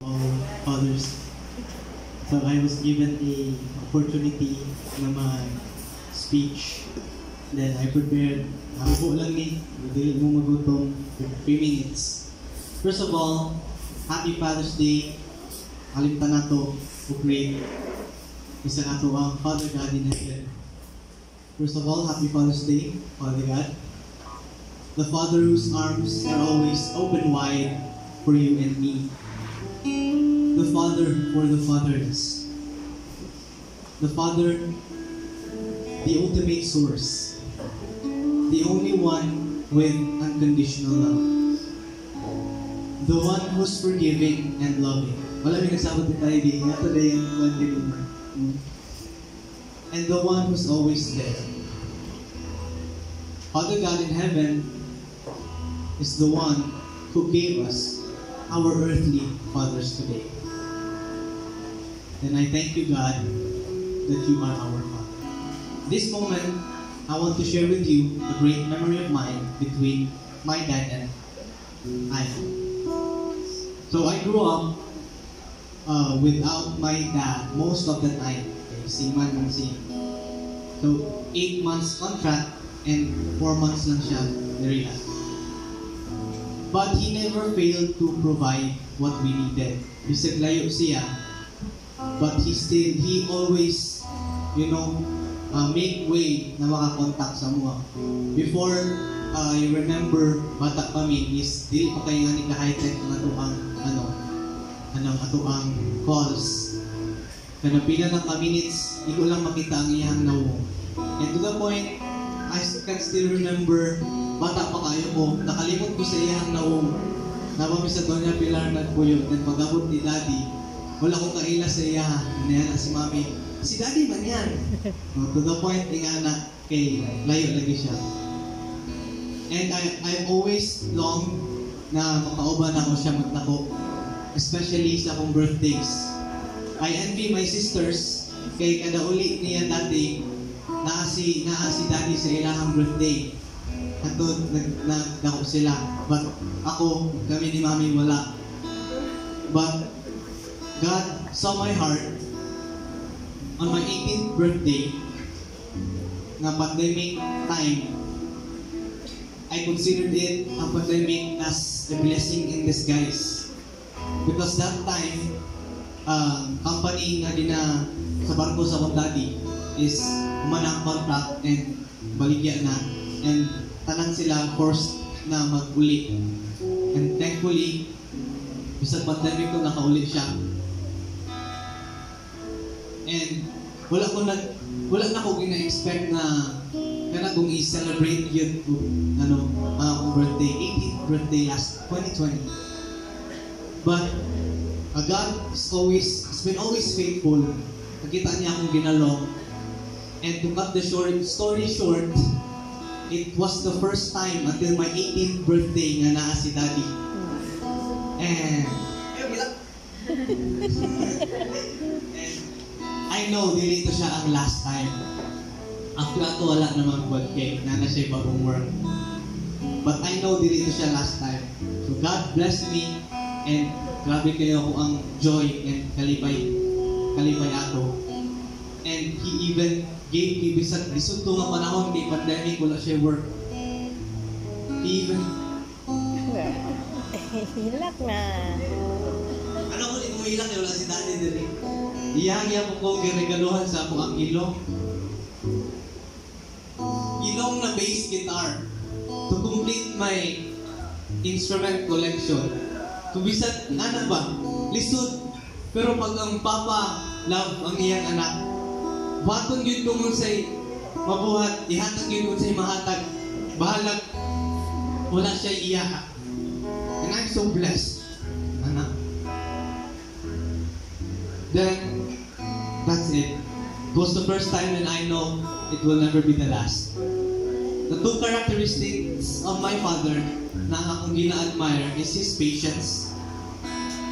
all others. So I was given a opportunity na mag-speech. Then I prepared, ako lang ni, madali mo magutom, 3 minutes. First of all, Happy Father's Day. Kalimtan na to, great. Isa na to ang Father God in heaven. First of all, Happy Father's Day, Father God. The Father whose arms are always open wide for you and me. The Father for the fatherless. The Father, the ultimate source. The only one with unconditional love. The one who's forgiving and loving. Wala may nagsabot tayo din. Nga today ang one. And the one who's always there. Father God in heaven is the one who gave us our earthly fathers today. And I thank you, God, that you are our Father. This moment, I want to share with you a great memory of mine between my dad and I. So I grew up without my dad most of the time. Okay, seaman and sea. So 8 months contract and 4 months lang siya nirehab. But he never failed to provide what we needed. Bisag layo siya, but he always, make way na makakontak sa mga. Before, I remember, bata kami, is dili pa kayo nga ni ka-high-tech na atuang calls. Kana pila na ka-minutes, hindi ko lang makita ang iyang nawong. And to the point, I can still remember, bata pa kayo ko, nakalimot ko sa iyang nawong. Napami sa Doña Pilar nagpuyot. And pag-abot ni Daddy, wala kong kaila sa iya. Inayan si Mami, si Daddy man yan. To the point, ingana, kay layo lagi siya. And I always long na makauban ako siya magtako. Especially sa akong birthdays. I envy my sisters, kay kada uli niya dati, naa si Daddy sa ilahang birthday. Ato, nagdako sila. But ako, kami ni Mami wala. But God saw my heart on my 18th birthday na pandemic time. I considered it a pandemic as a blessing in disguise. Because that time, company nga din na sa barko sa akong daddy is manang contract and baligya na. And tanan sila forced na mag-uli. And thankfully, bisag pandemic ko nakauli siya. And wala na ko gina-expect na kana kung i-celebrate yun akong birthday, 18th birthday last 2020. But God has been always faithful. Nakita niya akong ginalong. And to cut the story short, it was the first time until my 18th birthday nga naa si Daddy. And I know dili ito siya ang last time. After ato wala naman birthday, na siya bagong work. But I know dili ito siya last time. So God blessed me and grabe kayo ako ang joy and kalipay ato. And He even gave me bisag disudto nga panahon kay pandemic wala siya work. He even hilak na. Ano ko mo hilak wala si Daddy diri. Iya po ko giregaluhan sa ako ang ilong na bass guitar to complete my instrument collection. Kung bisan, ba? Lisod. Pero pag ang papa love ang iyang anak, baton yun kung say mabuhat, ihatag yun kung say mahatag, bahalag, wala siya iyaha. And I'm so blessed, anak. Then, that's it. It was the first time and I know it will never be the last. The two characteristics of my father na akong gina-admire is his patience.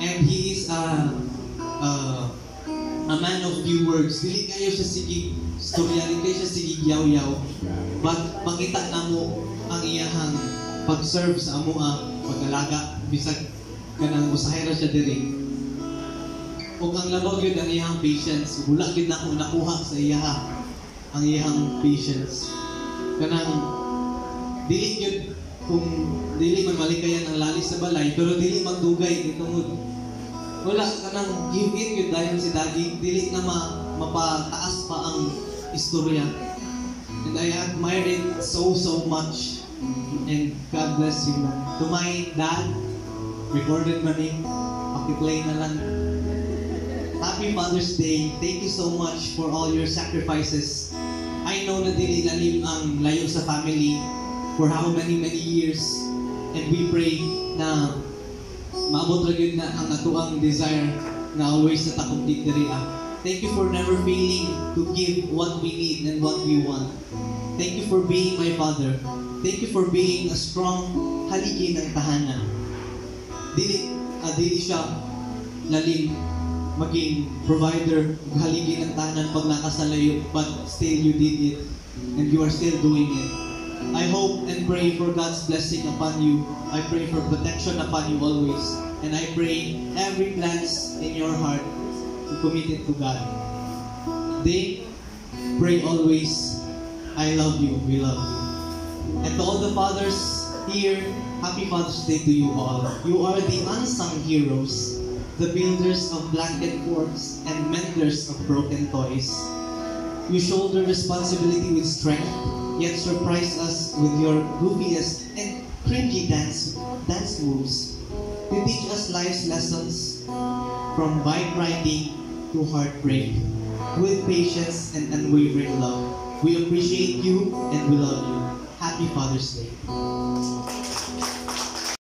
And he is a man of few words. Dili kayo siya sige storya, dili kayo siya sige yaw-yaw. But makita na mo ang iyahang pag-serve sa amoa, pag-alaga, bisag kanang usahay ra siya diri. ug ang labag yun ang iyang patience. Wala yun na akong nakuha sa iya ang iyang patience. Kanang dili yun kung dili man malikayan ang lalis sa balay, pero dili magdugay itungod. Wala kanang give in yun dahil si Daddy, dili na mapataas pa ang istorya. And I admire it so much. And God bless you, man. To my dad, recorded man eh, pakiplay na lang. Happy Father's Day. Thank you so much for all your sacrifices. I know na dili lalim ang layo sa family for how many years. And we pray na maabot ra gyud na ang atuang desire na always na takumplit diri. Thank you for never failing to give what we need and what we want. Thank you for being my father. Thank you for being a strong haligi ng tahanan. Dili siya lalim maging provider ug haligi ng tahanan pag nakasalayo, but still you did it and you are still doing it. I hope and pray for God's blessing upon you. I pray for protection upon you always. And I pray every plans in your heart to commit it to God. They pray always, I love you, we love you. And to all the fathers here, happy Father's Day to you all. You are the unsung heroes, the builders of blanket forts and menders of broken toys. You shoulder responsibility with strength, yet surprise us with your goofiest and cringy dance moves. You teach us life's lessons from bike riding to heartbreak with patience and unwavering love. We appreciate you and we love you. Happy Father's Day.